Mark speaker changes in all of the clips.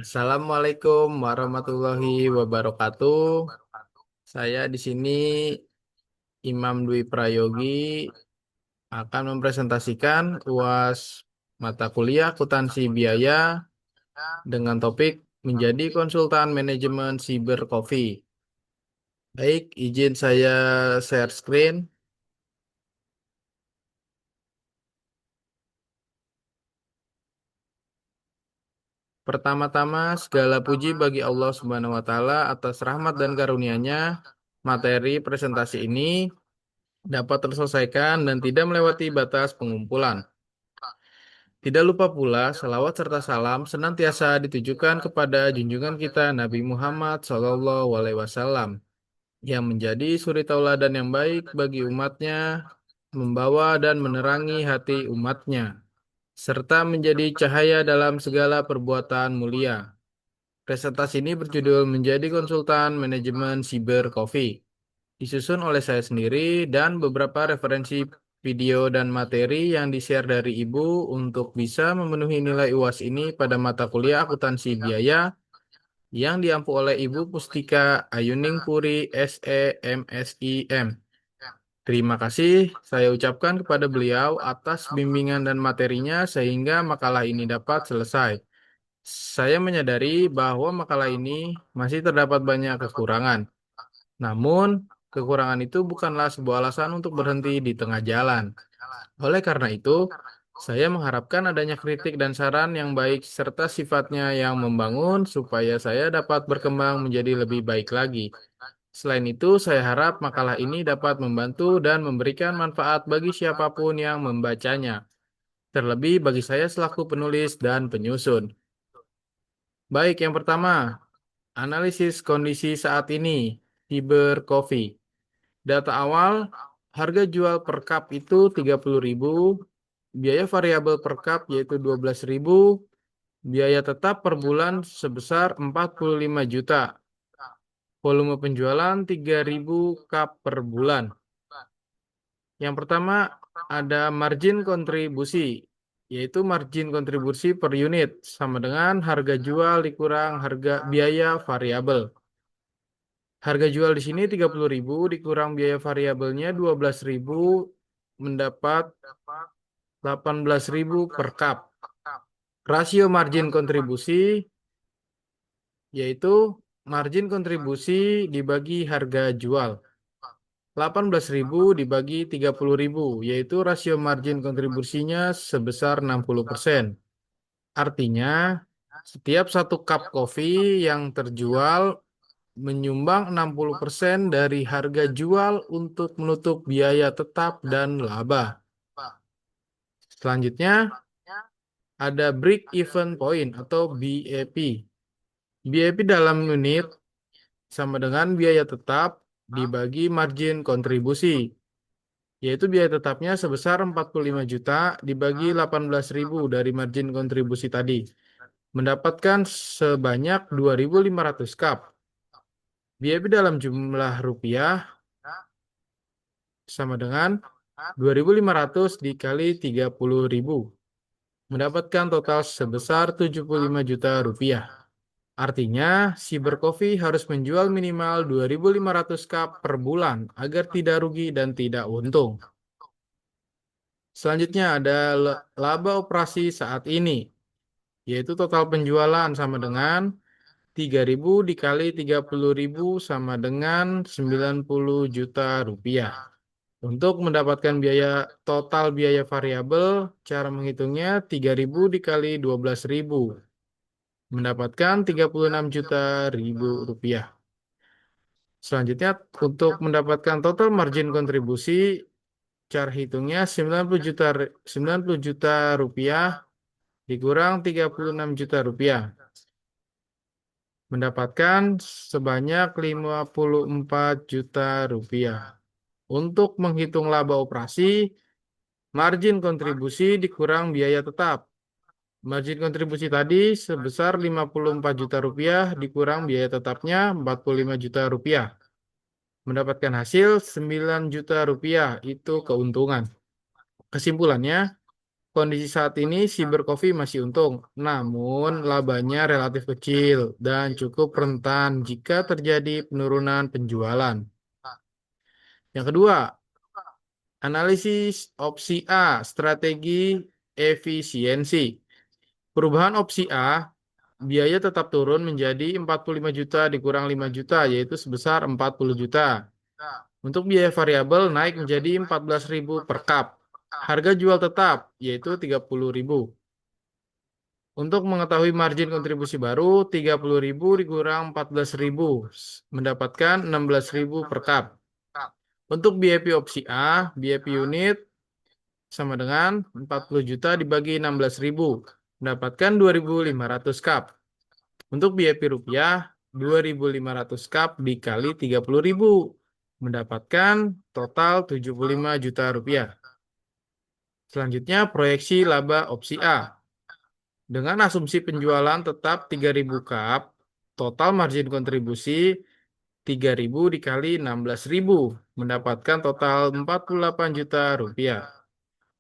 Speaker 1: Assalamualaikum warahmatullahi wabarakatuh. Saya di sini Imam Dwi Prayogi akan mempresentasikan UAS mata kuliah akuntansi biaya dengan topik menjadi konsultan manajemen Siber Coffee. Baik, izin saya share screen. Pertama-tama, segala puji bagi Allah Subhanahu wa Ta'ala atas rahmat dan karunia-Nya. Materi presentasi ini dapat terselesaikan dan tidak melewati batas pengumpulan. Tidak lupa pula, salawat serta salam senantiasa ditujukan kepada junjungan kita Nabi Muhammad SAW yang menjadi suri tauladan yang baik bagi umatnya, membawa dan menerangi hati umatnya, serta menjadi cahaya dalam segala perbuatan mulia. Presentasi ini berjudul Menjadi Konsultan Manajemen Siber Coffee, disusun oleh saya sendiri dan beberapa referensi video dan materi yang di-share dari Ibu untuk bisa memenuhi nilai UAS ini pada mata kuliah akuntansi biaya yang diampu oleh Ibu Pustika Ayuning Puri SE MSIM. Terima kasih saya ucapkan kepada beliau atas bimbingan dan materinya sehingga makalah ini dapat selesai. Saya menyadari bahwa makalah ini masih terdapat banyak kekurangan. Namun, kekurangan itu bukanlah sebuah alasan untuk berhenti di tengah jalan. Oleh karena itu, saya mengharapkan adanya kritik dan saran yang baik serta sifatnya yang membangun supaya saya dapat berkembang menjadi lebih baik lagi. Selain itu, saya harap makalah ini dapat membantu dan memberikan manfaat bagi siapapun yang membacanya, terlebih bagi saya selaku penulis dan penyusun. Baik, yang pertama, analisis kondisi saat ini, Fiber Coffee. Data awal, harga jual per cup itu 30.000, biaya variabel per cup yaitu 12.000, biaya tetap per bulan sebesar 45 juta. Volume penjualan 3.000 cup per bulan. Yang pertama ada margin kontribusi, yaitu margin kontribusi per unit sama dengan harga jual dikurang harga biaya variabel. Harga jual di sini 30.000 dikurang biaya variabelnya 12.000 mendapat 18.000 per cup. Rasio margin kontribusi yaitu margin kontribusi dibagi harga jual. 18.000 dibagi 30.000 yaitu rasio margin kontribusinya sebesar 60%. Artinya setiap satu cup kopi yang terjual menyumbang 60% dari harga jual untuk menutup biaya tetap dan laba. Selanjutnya, ada break even point atau BEP. BEP dalam unit sama dengan biaya tetap dibagi margin kontribusi, yaitu biaya tetapnya sebesar 45 juta dibagi 18.000 dari margin kontribusi tadi, mendapatkan sebanyak 2.500 cup. BEP dalam jumlah rupiah sama dengan 2.500 dikali 30.000, mendapatkan total sebesar 75 juta rupiah. Artinya, Cyber Coffee harus menjual minimal 2.500 cup per bulan agar tidak rugi dan tidak untung. Selanjutnya ada laba operasi saat ini, yaitu total penjualan sama dengan 3.000 dikali 30.000 sama dengan 90 juta rupiah. Untuk mendapatkan total biaya variabel, cara menghitungnya 3.000 dikali 12.000, mendapatkan 36 juta rupiah. Selanjutnya, untuk mendapatkan total margin kontribusi, cara hitungnya 90 juta rupiah dikurang 36 juta rupiah, mendapatkan sebanyak 54 juta rupiah. Untuk menghitung laba operasi, margin kontribusi dikurang biaya tetap. Margin kontribusi tadi sebesar 54 juta rupiah dikurang biaya tetapnya 45 juta rupiah. Mendapatkan hasil 9 juta rupiah, itu keuntungan. Kesimpulannya, Kondisi saat ini CyberCoffee masih untung, namun labanya relatif kecil dan cukup rentan jika terjadi penurunan penjualan. Yang kedua, analisis opsi A, strategi efisiensi. Perubahan opsi A, biaya tetap turun menjadi 45 juta dikurang 5 juta, yaitu sebesar 40 juta. Untuk biaya variabel naik menjadi 14.000 per cup. Harga jual tetap, yaitu 30.000. Untuk mengetahui margin kontribusi baru, 30.000 dikurang 14.000, mendapatkan 16.000 per cup. Untuk BIP opsi A, BIP unit sama dengan 40 juta dibagi 16.000, mendapatkan 2.500 cup. Untuk BIP rupiah, 2.500 cup dikali 30.000, mendapatkan total 75 juta rupiah. Selanjutnya, proyeksi laba opsi A. Dengan asumsi penjualan tetap 3.000 cup, total margin kontribusi 3.000 dikali 16.000, mendapatkan total 48 juta rupiah.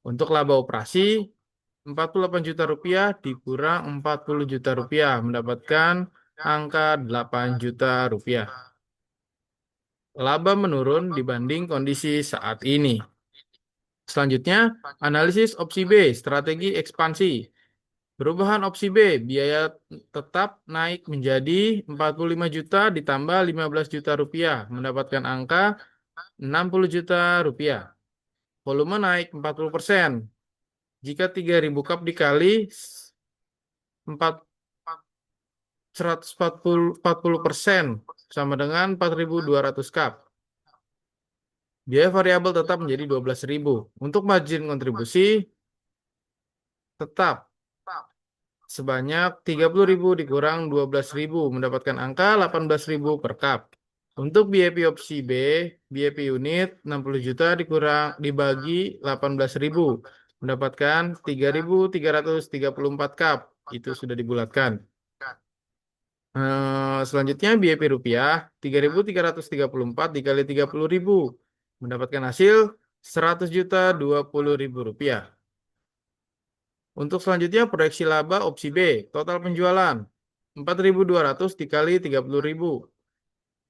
Speaker 1: Untuk laba operasi, 48 juta rupiah dikurang 40 juta rupiah, mendapatkan angka 8 juta rupiah. Laba menurun dibanding kondisi saat ini. Selanjutnya, analisis opsi B, strategi ekspansi. Perubahan opsi B, biaya tetap naik menjadi 45 juta ditambah 15 juta rupiah, mendapatkan angka 60 juta rupiah. Volume naik 40%. Jika 3.000 cup dikali 4, 140% sama dengan 4.200 cup. Biaya variabel tetap menjadi 12.000. Untuk margin kontribusi tetap sebanyak 30.000 dikurang 12.000, mendapatkan angka 18.000 per cup. Untuk BIP opsi B, BIP unit 60 juta dikurang dibagi 18.000, mendapatkan 3.334 cup. Itu sudah dibulatkan. Selanjutnya BIP rupiah 3.334 dikali 30.000, mendapatkan hasil 100 juta 20.000 rupiah. Untuk selanjutnya proyeksi laba opsi B, total penjualan 4.200 dikali 30.000,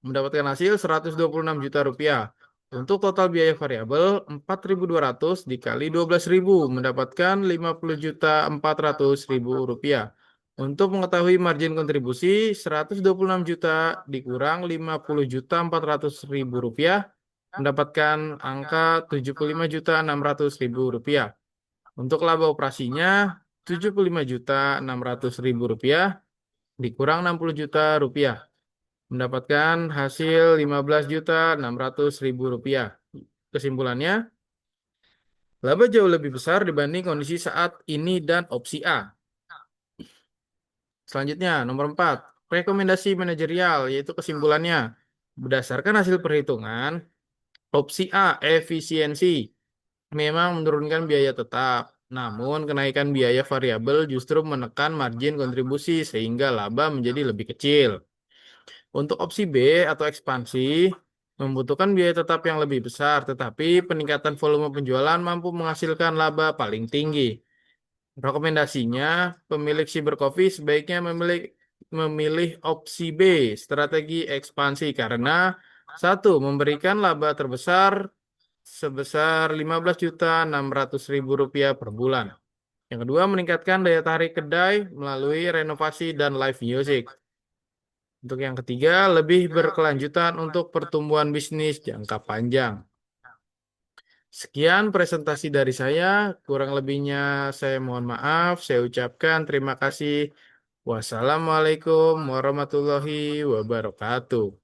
Speaker 1: mendapatkan hasil 126 juta rupiah. Untuk total biaya variabel 4.200 dikali 12.000, mendapatkan 50 juta 400.000 rupiah. Untuk mengetahui margin kontribusi 126 juta dikurang 50 juta 400.000 rupiah, mendapatkan angka 75 juta 600.000 rupiah. Untuk laba operasinya 75 juta 600.000 rupiah dikurang 60 juta rupiah, mendapatkan hasil 15 juta 600.000 rupiah. Kesimpulannya, laba jauh lebih besar dibanding kondisi saat ini dan opsi A. Selanjutnya, nomor 4, rekomendasi manajerial, yaitu kesimpulannya. Berdasarkan hasil perhitungan, opsi A, efisiensi, memang menurunkan biaya tetap. Namun, kenaikan biaya variabel justru menekan margin kontribusi sehingga laba menjadi lebih kecil. Untuk opsi B atau ekspansi, membutuhkan biaya tetap yang lebih besar, tetapi peningkatan volume penjualan mampu menghasilkan laba paling tinggi. Rekomendasinya, pemilik CyberCoffee sebaiknya memilih opsi B, strategi ekspansi, karena satu, memberikan laba terbesar sebesar 15.600.000 rupiah per bulan. Yang kedua, meningkatkan daya tarik kedai melalui renovasi dan live music. Untuk yang ketiga, lebih berkelanjutan untuk pertumbuhan bisnis jangka panjang. Sekian presentasi dari saya, kurang lebihnya saya mohon maaf, saya ucapkan terima kasih. Wassalamualaikum warahmatullahi wabarakatuh.